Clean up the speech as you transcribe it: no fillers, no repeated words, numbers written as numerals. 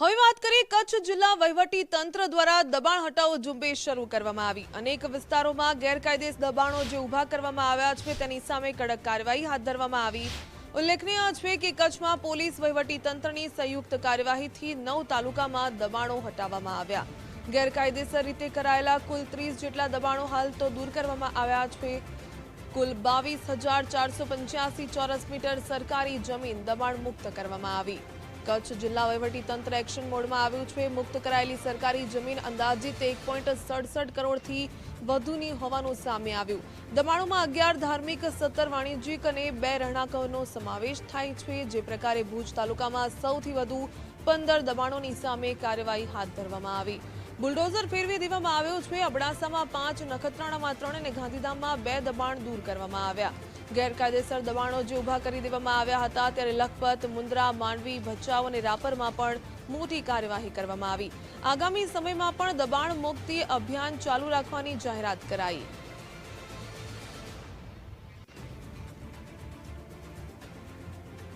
હવે વાત કરીએ કચ્છ જિલ્લા વહીવટી તંત્ર દ્વારા દબાણ હટાવો ઝુંબેશ શરૂ કરવામાં આવી। અનેક વિસ્તારોમાં ગેરકાયદેસર દબાણો જે ઊભા કરવામાં આવ્યા છે તેની સામે કડક કાર્યવાહી હાથ ધરવામાં આવી। ઉલ્લેખનીય છે કે કચ્છમાં પોલીસ વહીવટી તંત્રની સંયુક્ત કાર્યવાહીથી 9 તાલુકામાં દબાણો હટાવવામાં આવ્યા। ગેરકાયદેસર રીતે કરાયેલા કુલ 30 જેટલા દબાણો હાલ તો દૂર કરવામાં આવ્યા છે। કુલ 22,485 ચોરસ મીટર સરકારી જમીન દબાણ મુક્ત કરવામાં આવી। કચ્છ જિલ્લા વહીવટી તંત્ર એક્શન મોડમાં આવ્યું છે। મુક્ત કરાયેલી સરકારી જમીન અંદાજિત 1.67 કરોડથી વધુની હોવાનું સામે આવ્યું। દબાણોમાં 11 ધાર્મિક, 17 વાણિજ્યિક અને 2 રહેણાંકનો સમાવેશ થાય છે। જે પ્રકારે ભુજ તાલુકામાં સૌથી વધુ 15 દબાણોની સામે કાર્યવાહી હાથ ધરવામાં આવી। બુલડોઝર ફેરવી દેવામાં આવ્યો છે। અબડાસામાં 5, નખત્રાણામાં 3 અને ગાંધીધામમાં 2 દબાણ દૂર કરવામાં આવ્યા। ગેરકાયદેસર દબાણો જે ઊભા કરી દેવામાં આવ્યા હતા ત્યારે લખપત, મુન્દ્રા, માંડવી, ભચાઉ અને રાપરમાં પણ મોટી કાર્યવાહી કરવામાં આવી। આગામી સમયમાં પણ દબાણ મુક્તિ અભિયાન ચાલુ રાખવાની જાહેરાત કરાઈ।